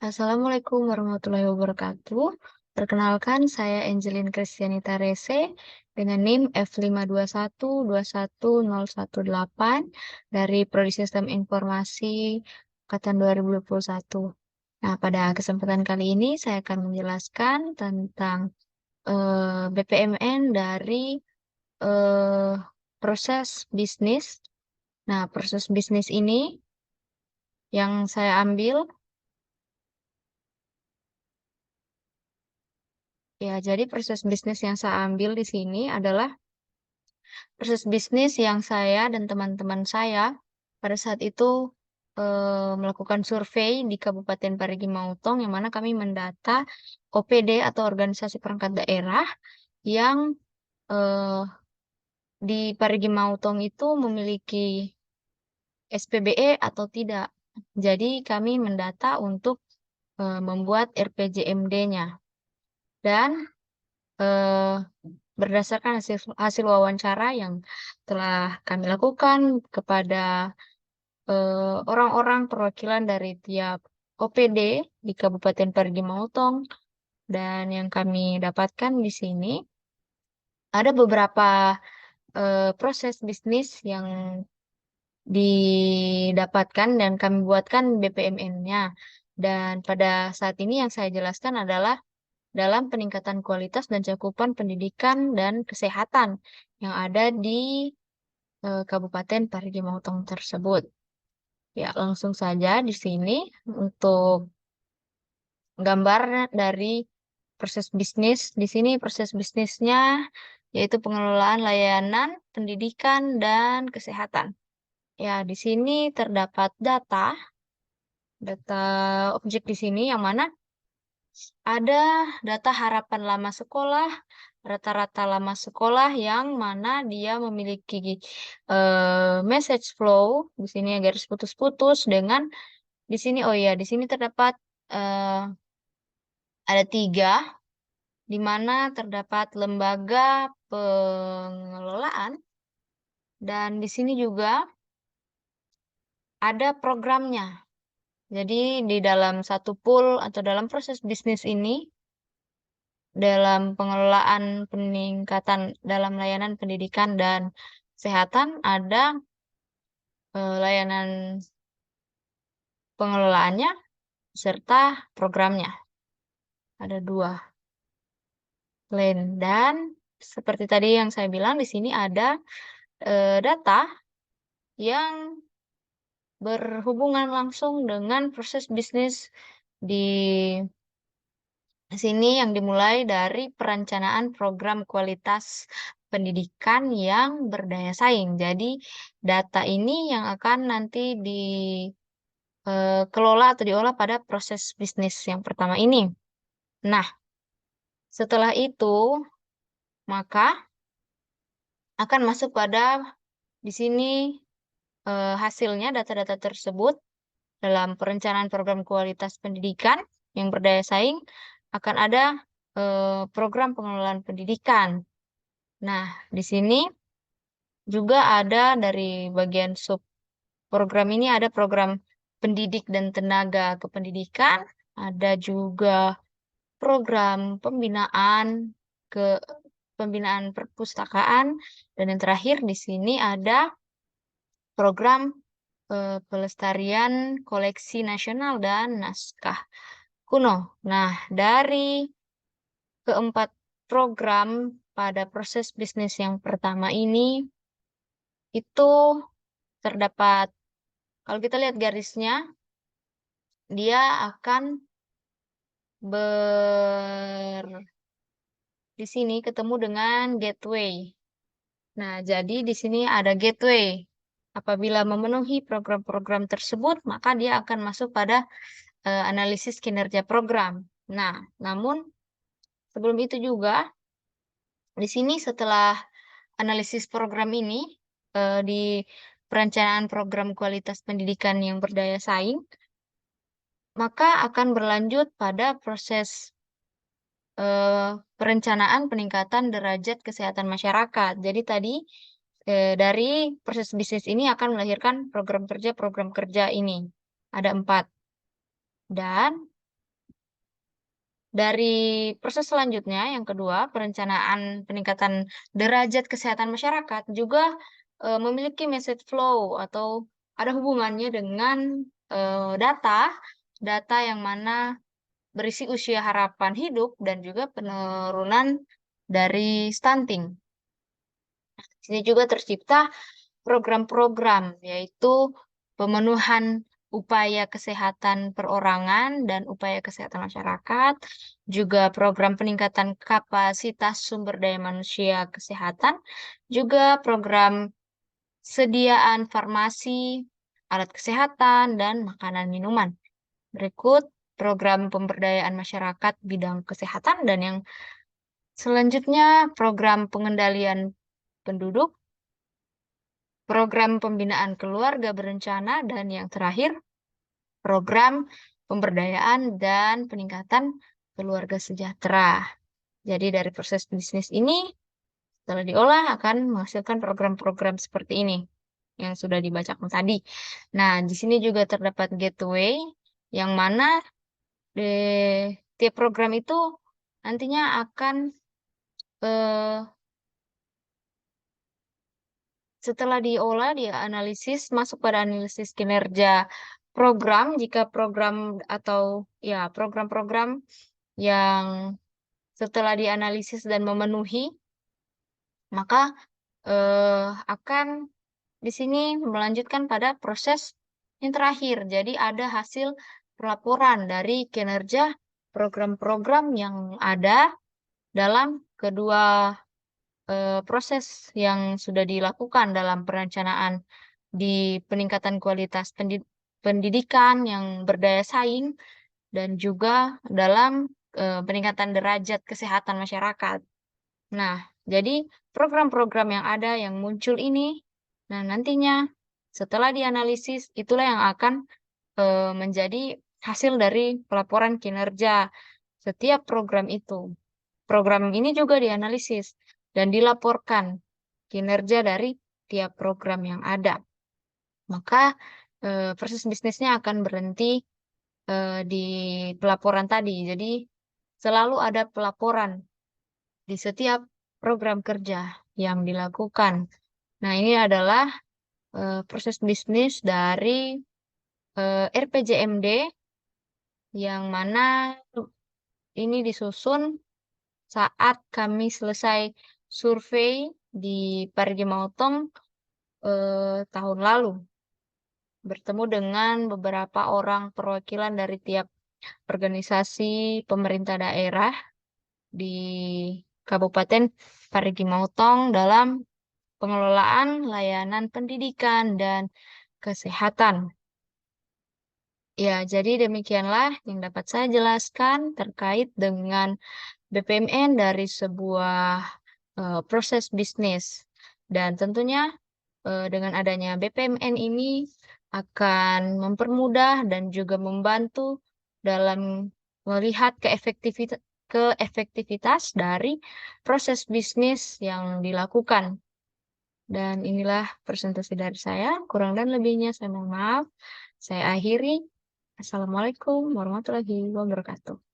Assalamualaikum warahmatullahi wabarakatuh. Perkenalkan, saya Angelin Kristianita Rese dengan NIM F521210118 dari Prodi Sistem Informasi Angkatan 2021. Nah, pada kesempatan kali ini saya akan menjelaskan tentang BPMN dari eh, proses bisnis. Nah, proses bisnis ini yang saya ambil. Ya, jadi proses bisnis yang saya ambil di sini adalah proses bisnis yang saya dan teman-teman saya pada saat itu melakukan survei di Kabupaten Parigi Mutong, yang mana kami mendata OPD atau organisasi perangkat daerah yang eh, di Parigi Mutong itu memiliki SPBE atau tidak. Jadi kami mendata untuk membuat RPJMD-nya. Dan eh, berdasarkan hasil hasil wawancara yang telah kami lakukan kepada orang-orang perwakilan dari tiap OPD di Kabupaten Parigi Mutong, dan yang kami dapatkan di sini ada beberapa proses bisnis yang didapatkan dan kami buatkan BPMN-nya. Dan pada saat ini yang saya jelaskan adalah dalam peningkatan kualitas dan cakupan pendidikan dan kesehatan yang ada di Kabupaten Parigi Mutong tersebut. Ya, langsung saja di sini untuk gambar dari proses bisnis. Di sini proses bisnisnya yaitu pengelolaan layanan, pendidikan, dan kesehatan. Ya, di sini terdapat data objek di sini yang mana ada data harapan lama sekolah, rata-rata lama sekolah yang mana dia memiliki message flow. Di sini ya garis putus-putus dengan di sini, oh ya, di sini terdapat eh, ada 3, di mana terdapat lembaga pengelolaan, dan di sini juga ada programnya. Jadi di dalam satu pool atau dalam proses bisnis ini, dalam pengelolaan peningkatan dalam layanan pendidikan dan kesehatan, ada layanan pengelolaannya serta programnya. Ada 2 plan. Dan seperti tadi yang saya bilang, di sini ada data yang berhubungan langsung dengan proses bisnis di sini, yang dimulai dari perencanaan program kualitas pendidikan yang berdaya saing. Jadi data ini yang akan nanti dikelola atau diolah pada proses bisnis yang pertama ini. Nah, setelah itu maka akan masuk pada di sini hasilnya, data-data tersebut dalam perencanaan program kualitas pendidikan yang berdaya saing akan ada program pengelolaan pendidikan. Nah, di sini juga ada dari bagian sub program ini, ada program pendidik dan tenaga kependidikan, ada juga program ke pembinaan perpustakaan, dan yang terakhir di sini ada program pelestarian koleksi nasional dan naskah kuno. Nah, dari keempat program pada proses bisnis yang pertama ini itu terdapat, kalau kita lihat garisnya, dia akan di sini ketemu dengan gateway. Nah, jadi di sini ada gateway. Apabila memenuhi program-program tersebut, maka dia akan masuk pada analisis kinerja program. Nah, namun sebelum itu juga, di sini setelah analisis program ini di perencanaan program kualitas pendidikan yang berdaya saing, maka akan berlanjut pada proses perencanaan peningkatan derajat kesehatan masyarakat. Jadi tadi dari proses bisnis ini akan melahirkan program kerja ini. Ada 4. Dan dari proses selanjutnya yang kedua, perencanaan peningkatan derajat kesehatan masyarakat juga, memiliki message flow atau ada hubungannya dengan, data, data yang mana berisi usia harapan hidup dan juga penurunan dari stunting. Di sini juga tercipta program-program, yaitu pemenuhan upaya kesehatan perorangan dan upaya kesehatan masyarakat, juga program peningkatan kapasitas sumber daya manusia kesehatan, juga program sediaan farmasi, alat kesehatan, dan makanan minuman. Berikut program pemberdayaan masyarakat bidang kesehatan dan yang selanjutnya program pengendalian penduduk, program pembinaan keluarga berencana, dan yang terakhir, program pemberdayaan dan peningkatan keluarga sejahtera. Jadi dari proses bisnis ini, setelah diolah akan menghasilkan program-program seperti ini yang sudah dibacakan tadi. Nah, di sini juga terdapat gateway yang mana di tiap program itu nantinya akan eh, setelah diolah, dianalisis, masuk pada analisis kinerja program, jika program atau ya program-program yang setelah dianalisis dan memenuhi, maka akan di sini melanjutkan pada proses yang terakhir. Jadi ada hasil pelaporan dari kinerja program-program yang ada dalam kedua proses yang sudah dilakukan dalam perencanaan di peningkatan kualitas pendidikan yang berdaya saing dan juga dalam peningkatan derajat kesehatan masyarakat. Nah, jadi program-program yang ada yang muncul ini, nah nantinya setelah dianalisis itulah yang akan menjadi hasil dari pelaporan kinerja setiap program itu. Program ini juga dianalisis dan dilaporkan kinerja dari tiap program yang ada. Maka proses bisnisnya akan berhenti di pelaporan tadi. Jadi selalu ada pelaporan di setiap program kerja yang dilakukan. Nah, ini adalah proses bisnis dari RPJMD yang mana ini disusun saat kami selesai survei di Parigi Motong tahun lalu, bertemu dengan beberapa orang perwakilan dari tiap organisasi pemerintah daerah di Kabupaten Parigi Motong dalam pengelolaan layanan pendidikan dan kesehatan. Ya, jadi demikianlah yang dapat saya jelaskan terkait dengan BPMN dari sebuah proses bisnis. Dan tentunya dengan adanya BPMN ini akan mempermudah dan juga membantu dalam melihat keefektivitas dari proses bisnis yang dilakukan. Dan inilah presentasi dari saya. Kurang dan lebihnya saya mohon maaf. Saya akhiri. Assalamualaikum warahmatullahi wabarakatuh.